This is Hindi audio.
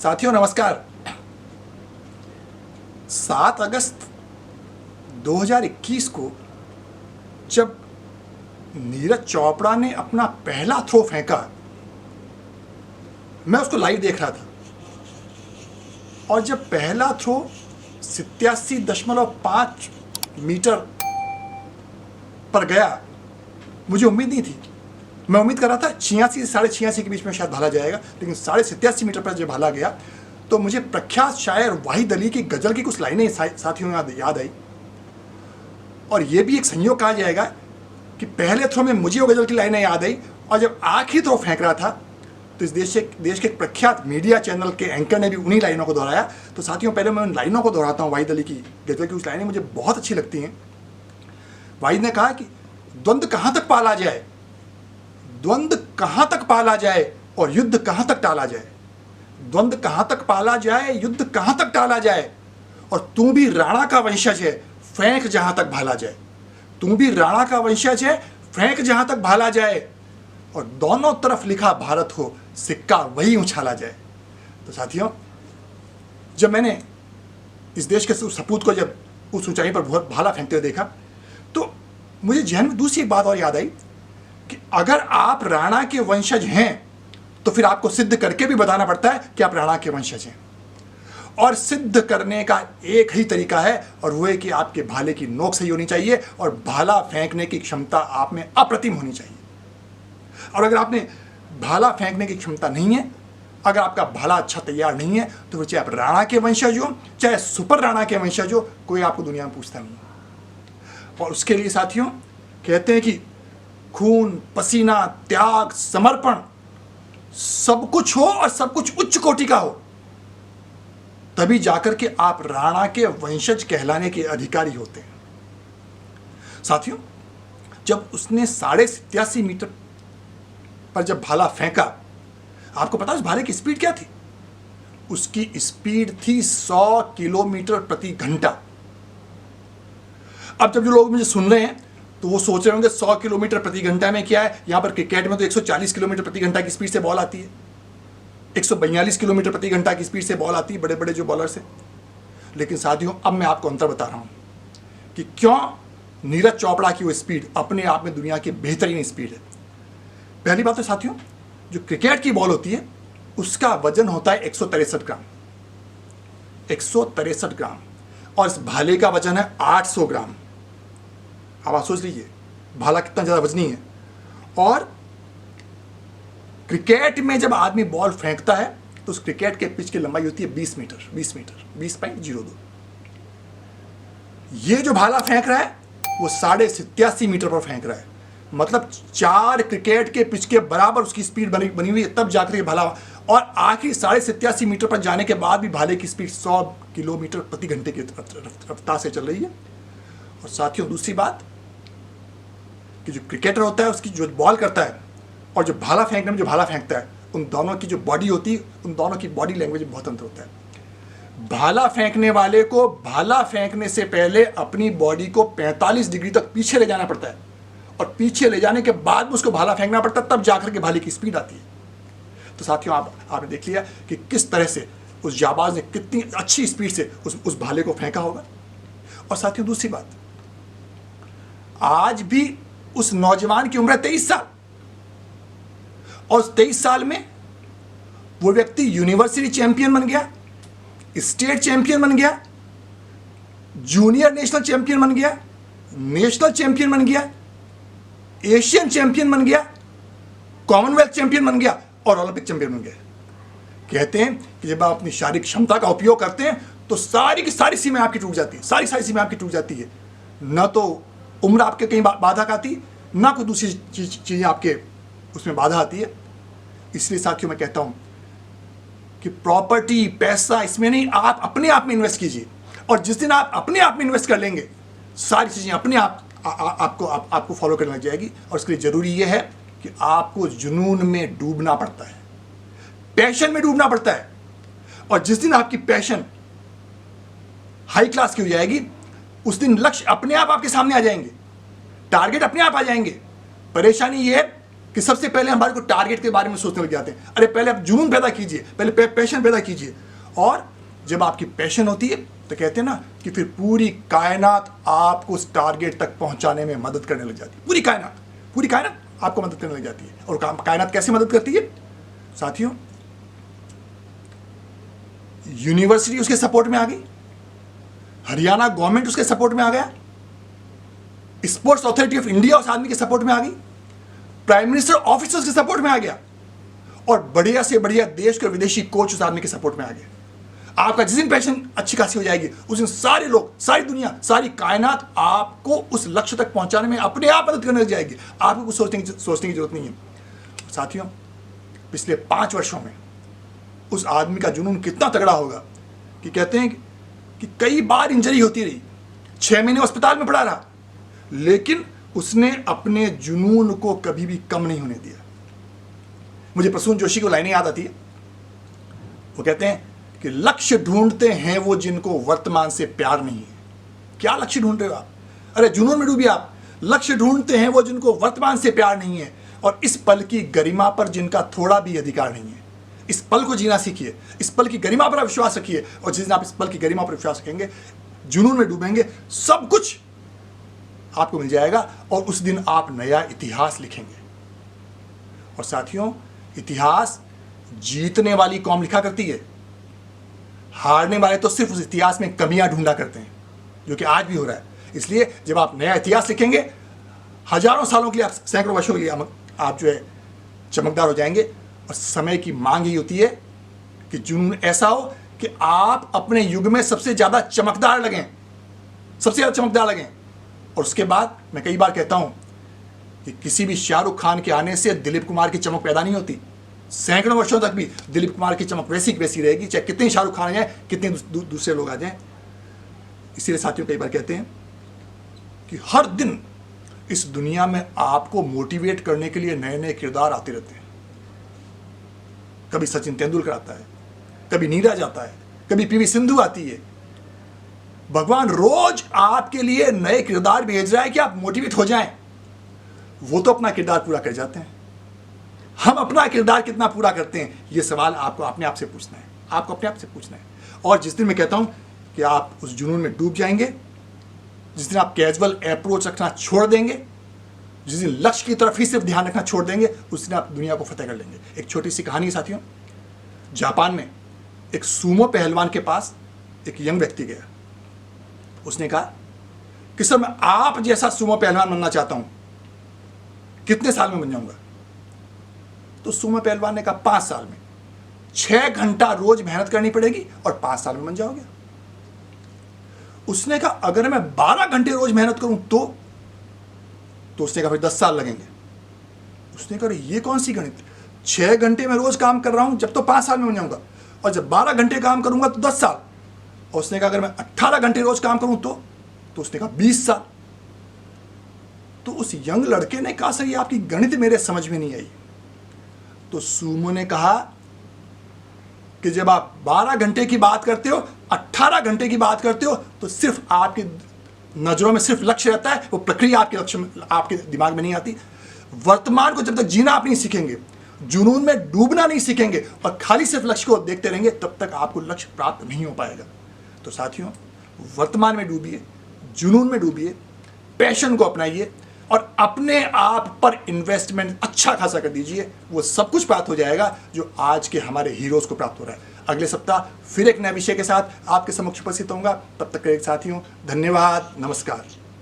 साथियों नमस्कार। 7 अगस्त 2021 को जब नीरज चोपड़ा ने अपना पहला थ्रो फेंका, मैं उसको लाइव देख रहा था और जब पहला थ्रो 87.5 मीटर पर गया, मुझे उम्मीद नहीं थी। मैं उम्मीद कर रहा था 86 से 86.5 के बीच में शायद भाला जाएगा, लेकिन 87.5 मीटर पर जब भाला गया तो मुझे प्रख्यात शायर वाहिद अली की गज़ल की कुछ लाइनें साथियों याद आई। और ये भी एक संयोग कहा जाएगा कि पहले थ्रो में मुझे वो गज़ल की लाइनें याद आई और जब आखिरी थ्रो फेंक रहा था तो इस देश के एक प्रख्यात मीडिया चैनल के एंकर ने भी उन्हीं लाइनों को दोहराया। तो साथियों पहले मैं उन लाइनों को दोहराता हूँ। वाहिद अली की गज़ल की कुछ लाइनें मुझे बहुत अच्छी लगती हैं। वाहिद ने कहा कि द्वंद्व कहाँ तक पाला जाए, द्वंद्व कहाँ तक पाला जाए और युद्ध कहाँ तक टाला जाए। द्वंद्व कहाँ तक पाला जाए, युद्ध कहाँ तक टाला जाए, और तू भी राणा का वंशज है, फेंक जहाँ तक भाला जाए। तू भी राणा का वंशज है, फेंक जहाँ तक भाला जाए, और दोनों तरफ लिखा भारत हो, सिक्का वही उछाला जाए। तो साथियों, जब मैंने इस देश के सपूत को जब उस ऊंचाई पर बहुत भाला फेंकते हुए देखा तो मुझे जहन में दूसरी एक बात और याद आई कि अगर आप राणा के वंशज हैं तो फिर आपको सिद्ध करके भी बताना पड़ता है कि आप राणा के वंशज हैं। और सिद्ध करने का एक ही तरीका है और वो है कि आपके भाले की नोक सही होनी चाहिए और भाला फेंकने की क्षमता आप में अप्रतिम होनी चाहिए। और अगर आपने भाला फेंकने की क्षमता नहीं है, अगर आपका भाला अच्छा तैयार नहीं है, तो फिर चाहे आप राणा के वंशज हो, चाहे सुपर राणा के वंशज हो, कोई आपको दुनिया में पूछता नहीं है। और उसके लिए साथियों कहते हैं कि खून, पसीना, त्याग, समर्पण सब कुछ हो और सब कुछ उच्च कोटि का हो, तभी जाकर के आप राणा के वंशज कहलाने के अधिकारी होते हैं। साथियों, जब उसने 87.5 मीटर पर जब भाला फेंका, आपको पता है उस भाले की स्पीड क्या थी? उसकी स्पीड थी 100 किलोमीटर प्रति घंटा। अब जब जो लोग मुझे सुन रहे हैं तो वो सोच रहे होंगे 100 किलोमीटर प्रति घंटा में क्या है। यहां पर क्रिकेट में तो 140 किलोमीटर प्रति घंटा की स्पीड से बॉल आती है, 142 किलोमीटर प्रति घंटा की स्पीड से बॉल आती है बड़े बड़े जो बॉलर्स हैं। लेकिन साथियों, अब मैं आपको अंतर बता रहा हूं कि क्यों नीरज चोपड़ा की वो स्पीड अपने आप में दुनिया की बेहतरीन स्पीड है। पहली बात तो साथियों, जो क्रिकेट की बॉल होती है उसका वजन होता है 163 ग्राम, 163 ग्राम, और इस भाले का वजन है 800 ग्राम। अब आप सोच लीजिए भाला कितना ज़्यादा वजनी है। और क्रिकेट में जब आदमी बॉल फेंकता है तो उस क्रिकेट के पिच की लंबाई होती है 20 मीटर, 20.02। ये जो भाला फेंक रहा है वो 87.5 मीटर पर फेंक रहा है, मतलब 4 क्रिकेट के पिच के बराबर उसकी स्पीड बनी हुई है, तब जाकर ये भाला। और आखिरी 87.5 मीटर पर जाने के बाद भी भाले की स्पीड 100 किलोमीटर प्रति घंटे की रफ्तार से चल रही है। और साथियों, दूसरी बात कि जो क्रिकेटर होता है उसकी जो बॉल करता है और जो भाला फेंकने में जो भाला फेंकता है, उन दोनों की जो बॉडी होती है, उन दोनों की बॉडी लैंग्वेज में बहुत अंतर होता है। भाला फेंकने वाले को भाला फेंकने से पहले अपनी बॉडी को 45 डिग्री तक पीछे ले जाना पड़ता है और पीछे ले जाने के बाद में उसको भाला फेंकना पड़ता है, तब जाकर के भाले की स्पीड आती है। तो साथियों, आपने देख लिया कि किस तरह से उस जाबाज ने कितनी अच्छी स्पीड से उस भाले को फेंका होगा। और साथियों, दूसरी बात, आज भी उस नौजवान की उम्र है 23 साल, और उस 23 साल में वो व्यक्ति यूनिवर्सिटी चैंपियन बन गया, स्टेट चैंपियन बन गया, जूनियर नेशनल चैंपियन बन गया, नेशनल चैंपियन बन गया, एशियन चैंपियन बन गया, कॉमनवेल्थ चैंपियन बन गया और ओलंपिक चैंपियन बन गया। कहते हैं कि जब आप अपनी शारीरिक क्षमता का उपयोग करते हैं तो सारी की सारी सीमाएं आपकी टूट जाती है, सारी सीमाएं आपकी टूट जाती है। न तो उम्र आपके कहीं बाधक आती, ना कोई दूसरी चीज़ें आपके उसमें बाधा आती है। इसलिए साथियों, मैं कहता हूं कि प्रॉपर्टी, पैसा इसमें नहीं, आप अपने आप में इन्वेस्ट कीजिए। और जिस दिन आप अपने आप में इन्वेस्ट कर लेंगे, सारी चीज़ें अपने आप आपको फॉलो करने लग जाएगी। और इसके लिए ज़रूरी यह है कि आपको जुनून में डूबना पड़ता है, पैशन में डूबना पड़ता है। और जिस दिन आपकी पैशन हाई क्लास की हो जाएगी, उस दिन लक्ष्य अपने आप आपके सामने आ जाएंगे, टारगेट अपने आप आ जाएंगे। परेशानी ये है कि सबसे पहले हमारे को टारगेट के बारे में सोचने लग जाते हैं। अरे पहले आप जुनून पैदा कीजिए, पहले पैशन पैदा कीजिए, और जब आपकी पैशन होती है तो कहते हैं ना कि फिर पूरी कायनात आपको उस टारगेट तक पहुंचाने में मदद करने लग जाती है। पूरी कायनात आपको मदद करने लग जाती है। और कायनात कैसे मदद करती है साथियों? यूनिवर्सिटी उसके सपोर्ट में आ गई, हरियाणा गवर्नमेंट उसके सपोर्ट में आ गया, स्पोर्ट्स अथॉरिटी ऑफ इंडिया उस आदमी के सपोर्ट में आ गई, प्राइम मिनिस्टर ऑफिस के सपोर्ट में आ गया, और बढ़िया से बढ़िया देश के विदेशी कोच उस आदमी के सपोर्ट में आ गए। आपका जिस दिन पैशन अच्छी खासी हो जाएगी, उस दिन सारे लोग, सारी दुनिया, सारी कायनात आपको उस लक्ष्य तक पहुंचाने में अपने आप मदद करने लग जाएगी। आपको कुछ सोचने की जरूरत नहीं है। साथियों, पिछले 5 वर्षों में उस आदमी का जुनून कितना तगड़ा होगा कि कहते हैं कि कई बार इंजरी होती रही, 6 महीने अस्पताल में पड़ा रहा, लेकिन उसने अपने जुनून को कभी भी कम नहीं होने दिया। मुझे प्रसून जोशी को लाइनें याद आती है। वो कहते हैं कि लक्ष्य ढूंढते हैं वो जिनको वर्तमान से प्यार नहीं है। क्या लक्ष्य ढूंढ रहे हो आप? अरे जुनून में डूबिए आप। लक्ष्य ढूंढते हैं वो जिनको वर्तमान से प्यार नहीं है, और इस पल की गरिमा पर जिनका थोड़ा भी अधिकार नहीं है। इस पल को जीना सीखिए, इस पल की गरिमा पर विश्वास रखिए, और जिस दिन आप इस पल की गरिमा पर विश्वास रखेंगे, जुनून में डूबेंगे, सब कुछ आपको मिल जाएगा, और उस दिन आप नया इतिहास लिखेंगे। और साथियों, इतिहास जीतने वाली कौम लिखा करती है, हारने वाले तो सिर्फ उस इतिहास में कमियां ढूंढा करते हैं, जो कि आज भी हो रहा है। इसलिए जब आप नया इतिहास लिखेंगे, हजारों सालों के लिए, सैकड़ों वर्षों के लिए आप जो है चमकदार हो जाएंगे। और समय की मांग ही होती है कि जुनून ऐसा हो कि आप अपने युग में सबसे ज्यादा चमकदार लगें, सबसे ज्यादा चमकदार लगें। और उसके बाद मैं कई बार कहता हूं कि किसी भी शाहरुख खान के आने से दिलीप कुमार की चमक पैदा नहीं होती। सैकड़ों वर्षों तक भी दिलीप कुमार की चमक वैसी वैसी रहेगी, चाहे कितने शाहरुख खान आ जाए, कितने दूसरे लोग आ जाएं। इसीलिए साथियों, कई बार कहते हैं कि हर दिन इस दुनिया में आपको मोटिवेट करने के लिए नए नए किरदार आते रहते हैं। कभी सचिन तेंदुलकर आता है, कभी नीरज आता है, कभी पीवी सिंधु आती है। भगवान रोज आपके लिए नए किरदार भेज रहा है कि आप मोटिवेट हो जाएं। वो तो अपना किरदार पूरा कर जाते हैं, हम अपना किरदार कितना पूरा करते हैं, ये सवाल आपको अपने आप से पूछना है, आपको अपने आप से पूछना है। और जिस दिन मैं कहता हूं कि आप उस जुनून में डूब जाएंगे, जिस दिन आप कैजुअल अप्रोच रखना छोड़ देंगे, जिस दिन लक्ष्य की तरफ ही सिर्फ ध्यान रखना छोड़ देंगे, उस दिन आप दुनिया को फतेह कर लेंगे। एक छोटी सी कहानी है साथियों। जापान में एक सूमो पहलवान के पास एक यंग व्यक्ति गया। उसने कहा कि सर, मैं आप जैसा सूमो पहलवान बनना चाहता हूं, कितने साल में बन जाऊंगा? तो सूमो पहलवान ने कहा 5 साल में। 6 घंटा रोज मेहनत करनी पड़ेगी और 5 साल में बन जाओगे। उसने कहा अगर मैं 12 घंटे रोज मेहनत करूं तो उसने कहा फिर 10 साल लगेंगे। उसने कहा ये कौन सी गणित? 6 घंटे में रोज काम कर रहा हूं, जब तो 5 साल में बन जाऊंगा, और जब 12 घंटे काम करूंगा तो 10 साल। और उसने कहा अगर मैं 18 घंटे रोज काम करूं तो उसने कहा 20 साल। तो उस यंग लड़के ने कहा सर ये आपकी गणित मेरे समझ में नहीं आई। तो सूमो ने कहा कि जब आप 12 घंटे की बात करते हो, 18 घंटे की बात करते हो, तो सिर्फ आपकी नजरों में सिर्फ लक्ष्य रहता है, वो प्रक्रिया आपके लक्ष्य में, आपके दिमाग में नहीं आती। वर्तमान को जब तक जीना आप नहीं सीखेंगे, जुनून में डूबना नहीं सीखेंगे, और खाली सिर्फ लक्ष्य को देखते रहेंगे, तब तक आपको लक्ष्य प्राप्त नहीं हो पाएगा। तो साथियों, वर्तमान में डूबिए, जुनून में डूबिए, पैशन को अपनाइए, और अपने आप पर इन्वेस्टमेंट अच्छा खासा कर दीजिए। वो सब कुछ प्राप्त हो जाएगा जो आज के हमारे हीरोज को प्राप्त हो रहा है। अगले सप्ताह फिर एक नए विषय के साथ आपके समक्ष उपस्थित होऊंगा। तब तक के साथियों, धन्यवाद, नमस्कार।